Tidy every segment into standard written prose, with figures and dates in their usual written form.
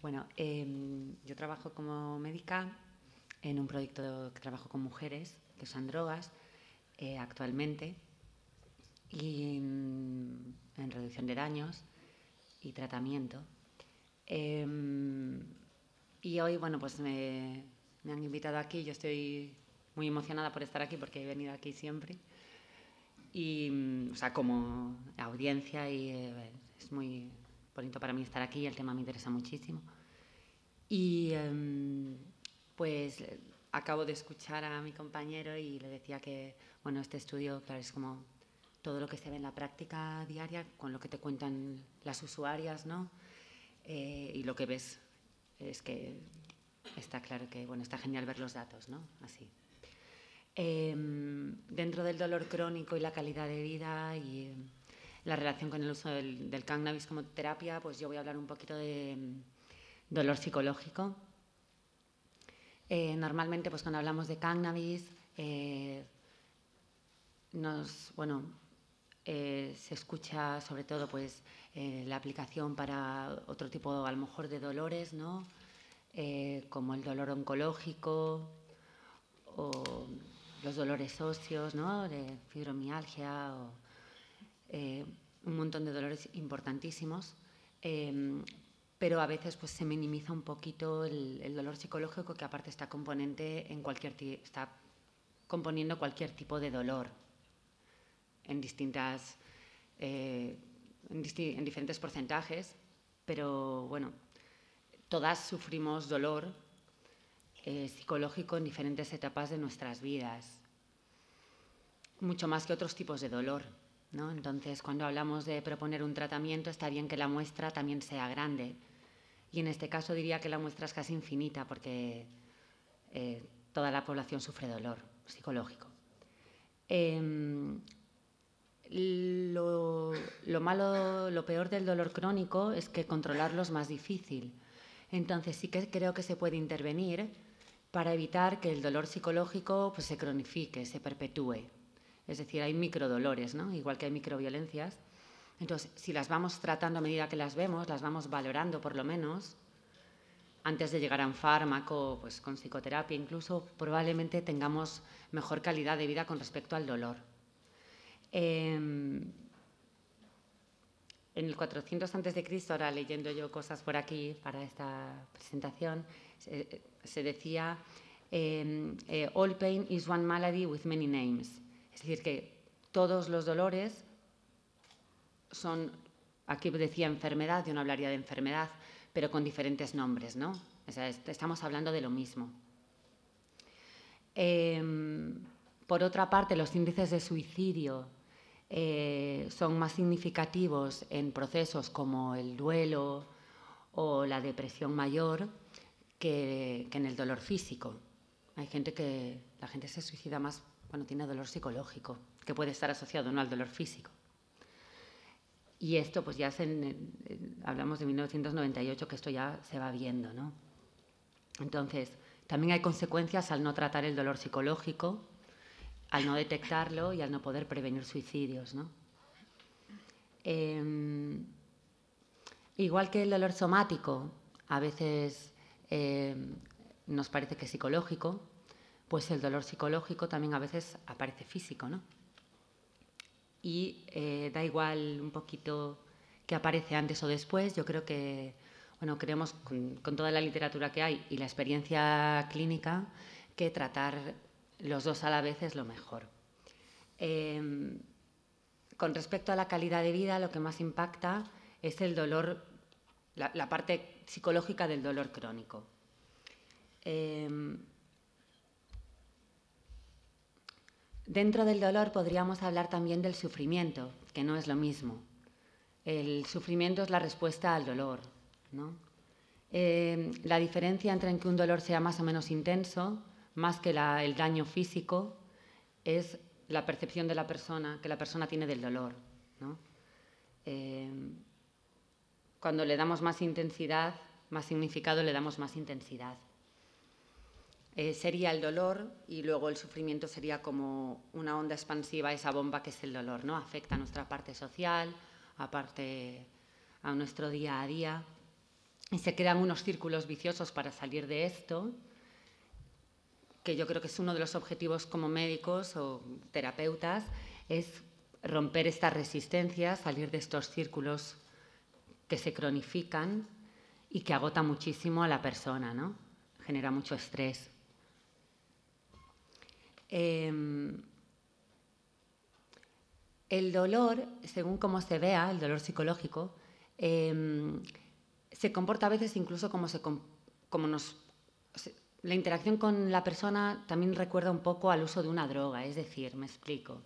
Bueno, yo trabajo como médica en un proyecto que trabajo con mujeres que usan drogas actualmente y en reducción de daños y tratamiento. Y hoy, bueno, pues me han invitado aquí. Yo estoy muy emocionada por estar aquí porque he venido aquí siempre. Y, o sea, como audiencia y es muy bonito para mí estar aquí. El tema me interesa muchísimo. Y pues acabo de escuchar a mi compañero y le decía que, bueno, este estudio, claro, es como todo lo que se ve en la práctica diaria, con lo que te cuentan las usuarias, ¿no? Y lo que ves es que está claro que, bueno, está genial ver los datos, ¿no? Así. Dentro del dolor crónico y la calidad de vida y la relación con el uso del cannabis como terapia, pues yo voy a hablar un poquito de dolor psicológico. Normalmente, pues cuando hablamos de cannabis, se escucha sobre todo pues la aplicación para otro tipo, a lo mejor, de dolores, ¿no? Como el dolor oncológico o los dolores óseos, ¿no? De fibromialgia o un montón de dolores importantísimos. Pero a veces pues se minimiza un poquito el dolor psicológico, que aparte está está componiendo cualquier tipo de dolor en diferentes porcentajes, pero bueno, todas sufrimos dolor psicológico en diferentes etapas de nuestras vidas, mucho más que otros tipos de dolor, ¿no? Entonces, cuando hablamos de proponer un tratamiento, está bien que la muestra también sea grande. Y en este caso diría que la muestra es casi infinita porque toda la población sufre dolor psicológico. Lo peor del dolor crónico es que controlarlo es más difícil. Entonces sí que creo que se puede intervenir para evitar que el dolor psicológico pues, se cronifique, se perpetúe. Es decir, hay microdolores, ¿no? Igual que hay microviolencias. Entonces, si las vamos tratando a medida que las vemos, las vamos valorando por lo menos, antes de llegar a un fármaco, pues con psicoterapia incluso, probablemente tengamos mejor calidad de vida con respecto al dolor. En el 400 a.C., ahora leyendo yo cosas por aquí para esta presentación, se decía all pain is one malady with many names. Es decir, que todos los dolores son, aquí decía enfermedad, yo no hablaría de enfermedad, pero con diferentes nombres, ¿no? O sea, estamos hablando de lo mismo. Por otra parte, los índices de suicidio son más significativos en procesos como el duelo o la depresión mayor que en el dolor físico. La gente se suicida más cuando tiene dolor psicológico, que puede estar asociado no al dolor físico. Y esto, pues ya hablamos de 1998, que esto ya se va viendo, ¿no? Entonces, también hay consecuencias al no tratar el dolor psicológico, al no detectarlo y al no poder prevenir suicidios, ¿no? Igual que el dolor somático, a veces nos parece que es psicológico, pues el dolor psicológico también a veces aparece físico, ¿no? Y da igual un poquito que aparece antes o después. Yo creo que, bueno, creemos con toda la literatura que hay y la experiencia clínica que tratar los dos a la vez es lo mejor. Con respecto a la calidad de vida, lo que más impacta es el dolor, la parte psicológica del dolor crónico. Dentro del dolor podríamos hablar también del sufrimiento, que no es lo mismo. El sufrimiento es la respuesta al dolor, ¿no? La diferencia entre que un dolor sea más o menos intenso, más que el daño físico, es la percepción de la persona, que la persona tiene del dolor, ¿no? Cuando le damos más intensidad, más significado, le damos más intensidad. Sería el dolor y luego el sufrimiento sería como una onda expansiva, esa bomba que es el dolor, ¿no? Afecta a nuestra parte social, a nuestro día a día. y se crean unos círculos viciosos para salir de esto, que yo creo que es uno de los objetivos como médicos o terapeutas, es romper estas resistencias, salir de estos círculos que se cronifican y que agotan muchísimo a la persona, ¿no? Genera mucho estrés. El dolor, según cómo se vea, el dolor psicológico, se comporta a veces incluso la interacción con la persona también recuerda un poco al uso de una droga, es decir, me explico.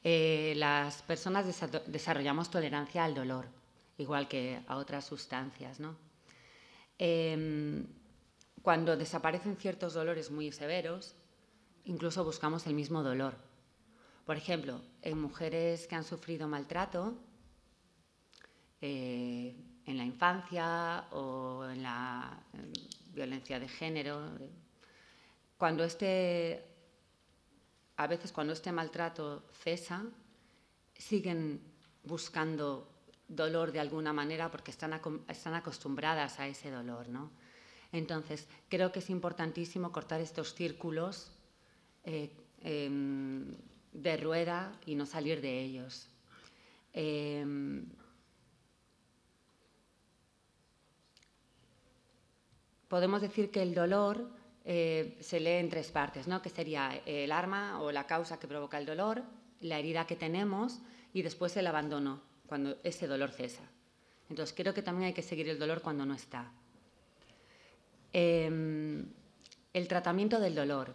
Las personas desarrollamos tolerancia al dolor, igual que a otras sustancias, ¿no? Cuando desaparecen ciertos dolores muy severos, incluso buscamos el mismo dolor. Por ejemplo, en mujeres que han sufrido maltrato en la infancia o en la violencia de género, a veces cuando este maltrato cesa, siguen buscando dolor de alguna manera porque están acostumbradas a ese dolor, ¿no? Entonces, creo que es importantísimo cortar estos círculos de rueda y no salir de ellos. Podemos decir que el dolor se lee en tres partes, ¿no? Que sería el arma o la causa que provoca el dolor, la herida que tenemos y después el abandono, cuando ese dolor cesa. Entonces, creo que también hay que seguir el dolor cuando no está. El tratamiento del dolor.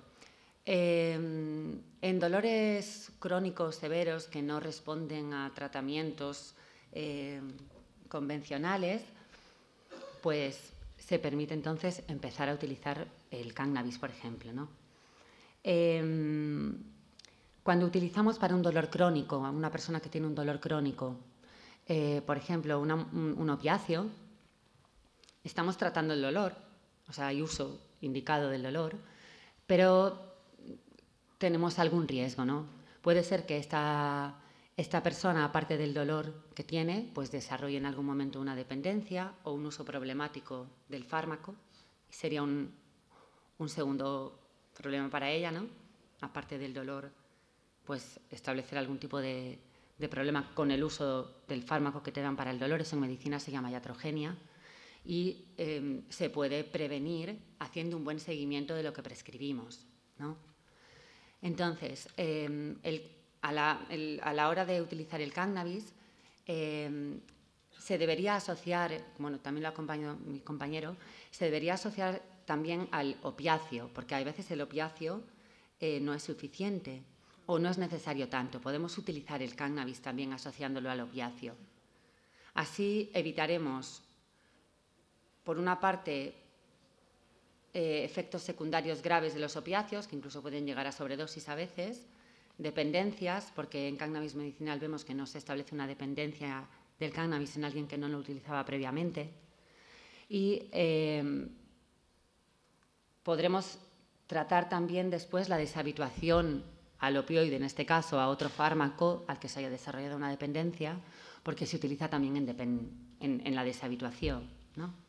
En dolores crónicos severos que no responden a tratamientos convencionales, pues se permite entonces empezar a utilizar el cannabis, por ejemplo, ¿no? Cuando utilizamos para un dolor crónico, a una persona que tiene un dolor crónico, por ejemplo, un opiáceo, estamos tratando el dolor, o sea, hay uso indicado del dolor, pero tenemos algún riesgo, ¿no? Puede ser que esta persona, aparte del dolor que tiene, pues desarrolle en algún momento una dependencia o un uso problemático del fármaco. Sería un segundo problema para ella, ¿no? Aparte del dolor, pues establecer algún tipo de problema con el uso del fármaco que te dan para el dolor. Eso en medicina se llama iatrogenia. Y se puede prevenir haciendo un buen seguimiento de lo que prescribimos, ¿no? Entonces, a la hora de utilizar el cannabis, se debería asociar, bueno, también lo acompañó mi compañero, se debería asociar también al opiáceo, porque a veces el opiáceo no es suficiente o no es necesario tanto. Podemos utilizar el cannabis también asociándolo al opiáceo. Así evitaremos, por una parte, efectos secundarios graves de los opiáceos, que incluso pueden llegar a sobredosis a veces, dependencias, porque en cannabis medicinal vemos que no se establece una dependencia del cannabis en alguien que no lo utilizaba previamente. Y podremos tratar también después la deshabituación al opioide, en este caso a otro fármaco al que se haya desarrollado una dependencia, porque se utiliza también en la deshabituación, ¿no?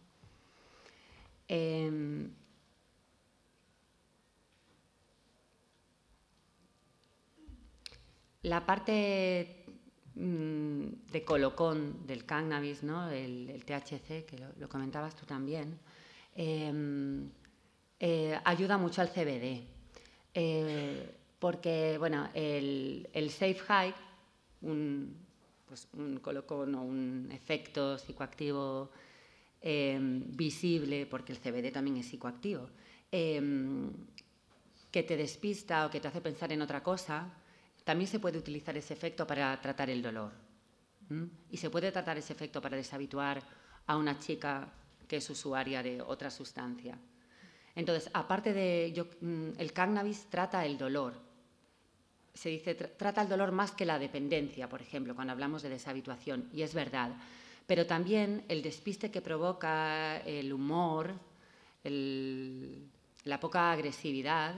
La parte de colocón del cannabis, ¿no? el THC, que lo comentabas tú también, ayuda mucho al CBD. Porque, bueno, el Safe High, un colocón o un efecto psicoactivo visible, porque el CBD también es psicoactivo, que te despista o que te hace pensar en otra cosa, también se puede utilizar ese efecto para tratar el dolor. Y se puede tratar ese efecto para deshabituar a una chica que es usuaria de otra sustancia. Entonces, aparte el cannabis trata el dolor. Se dice, trata el dolor más que la dependencia, por ejemplo, cuando hablamos de deshabituación, y es verdad. Pero también el despiste que provoca el humor, la poca agresividad,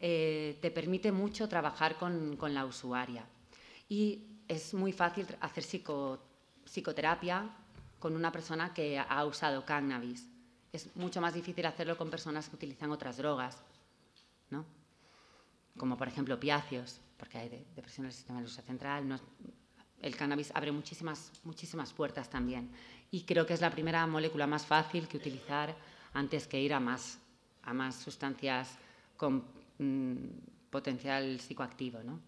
te permite mucho trabajar con la usuaria. Y es muy fácil hacer psicoterapia con una persona que ha usado cannabis. Es mucho más difícil hacerlo con personas que utilizan otras drogas, ¿no? Como por ejemplo opiáceos, porque hay depresión del sistema nervioso central. El cannabis abre muchísimas puertas también. Y creo que es la primera molécula más fácil que utilizar antes que ir a más sustancias con potencial psicoactivo, ¿no?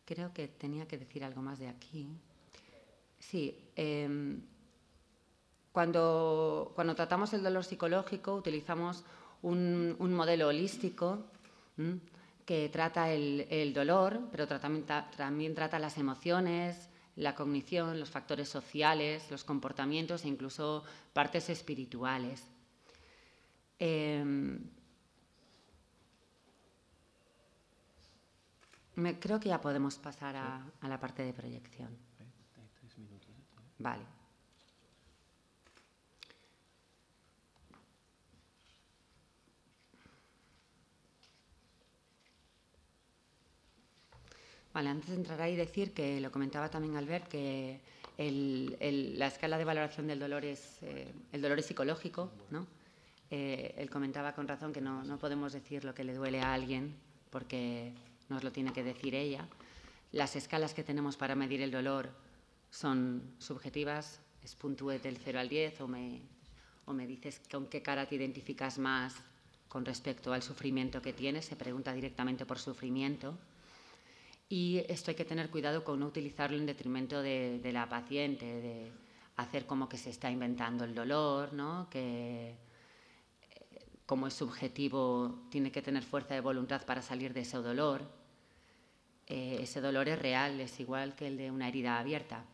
Creo que tenía que decir algo más de aquí. Sí, cuando tratamos el dolor psicológico utilizamos un modelo holístico que trata el dolor, pero también trata las emociones, la cognición, los factores sociales, los comportamientos e incluso partes espirituales. Creo que ya podemos pasar a la parte de proyección. Vale. Vale, antes de entrar ahí decir que lo comentaba también Albert, que la escala de valoración del dolor el dolor es psicológico, ¿no? Él comentaba con razón que no podemos decir lo que le duele a alguien porque nos lo tiene que decir ella. Las escalas que tenemos para medir el dolor son subjetivas, es puntúe del 0 al 10 o me dices con qué cara te identificas más con respecto al sufrimiento que tienes, se pregunta directamente por sufrimiento. Y esto hay que tener cuidado con no utilizarlo en detrimento de la paciente, de hacer como que se está inventando el dolor, ¿no? Que como es subjetivo tiene que tener fuerza de voluntad para salir de ese dolor. Ese dolor es real, es igual que el de una herida abierta.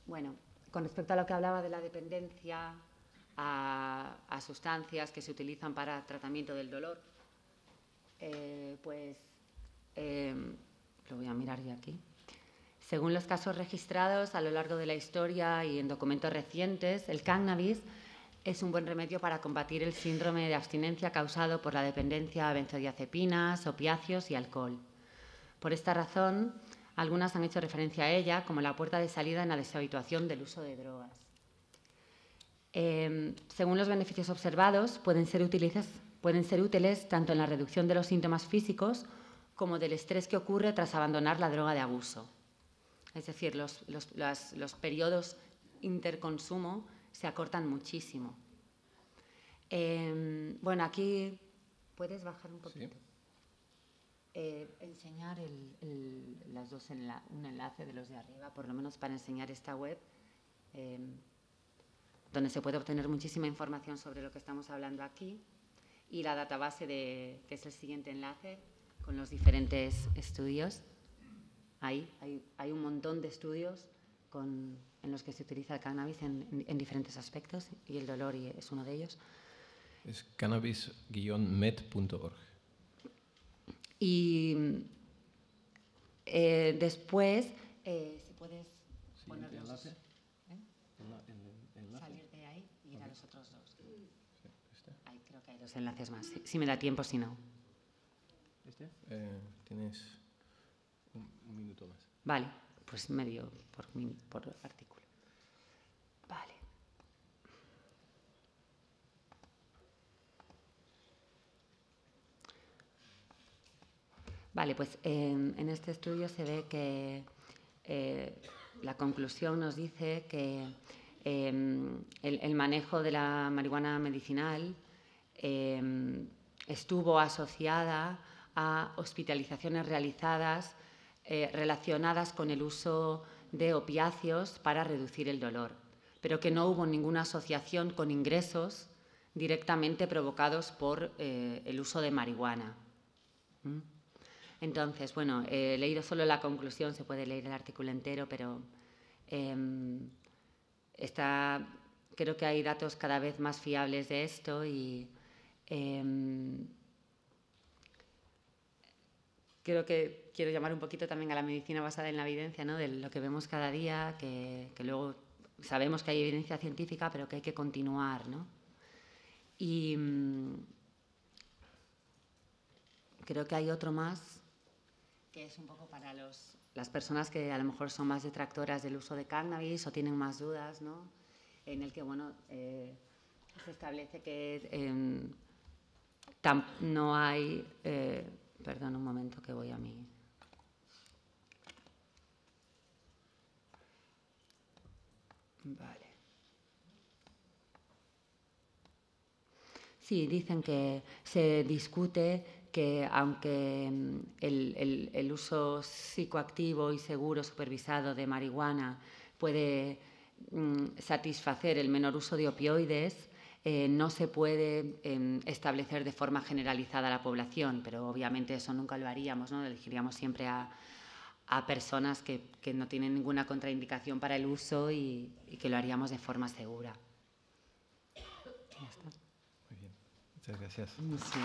Bueno, con respecto a lo que hablaba de la dependencia a sustancias que se utilizan para tratamiento del dolor, lo voy a mirar yo aquí. Según los casos registrados a lo largo de la historia y en documentos recientes, el cannabis es un buen remedio para combatir el síndrome de abstinencia causado por la dependencia a benzodiazepinas, opiáceos y alcohol. Por esta razón, algunas han hecho referencia a ella como la puerta de salida en la deshabituación del uso de drogas. Según los beneficios observados, pueden ser útiles tanto en la reducción de los síntomas físicos como del estrés que ocurre tras abandonar la droga de abuso. Es decir, los periodos interconsumo se acortan muchísimo. Bueno, aquí puedes bajar un poquito. Sí. Enseñar un enlace de los de arriba, por lo menos para enseñar esta web, donde se puede obtener muchísima información sobre lo que estamos hablando aquí, y la database que es el siguiente enlace, con los diferentes estudios. Ahí hay un montón de estudios en los que se utiliza el cannabis en diferentes aspectos, y el dolor es uno de ellos. Es cannabis-med.org. Y después, si puedes ponerlos, enlace. Salir de ahí y ir a los otros dos. Sí, ahí creo que hay dos enlaces más. Si me da tiempo, si no. Tienes un minuto más. Vale, pues medio por artículo. Vale. Vale, pues en este estudio se ve que la conclusión nos dice que el manejo de la marihuana medicinal estuvo asociada a hospitalizaciones realizadas relacionadas con el uso de opiáceos para reducir el dolor, pero que no hubo ninguna asociación con ingresos directamente provocados por el uso de marihuana. Entonces, bueno, he leído solo la conclusión, se puede leer el artículo entero, pero creo que hay datos cada vez más fiables de esto y creo que quiero llamar un poquito también a la medicina basada en la evidencia, ¿no? De lo que vemos cada día, que luego sabemos que hay evidencia científica, pero que hay que continuar, ¿no? Y creo que hay otro más. que es un poco para las personas que a lo mejor son más detractoras del uso de cannabis o tienen más dudas, ¿no? En el que, bueno, se establece que no hay... perdón un momento que voy a mi... Vale. Sí, dicen que se discute que aunque el uso psicoactivo y seguro supervisado de marihuana puede satisfacer el menor uso de opioides, no se puede establecer de forma generalizada a la población, pero obviamente eso nunca lo haríamos, ¿no? Elegiríamos siempre a personas que no tienen ninguna contraindicación para el uso y que lo haríamos de forma segura. Ya está. Muy bien, muchas gracias. Sí.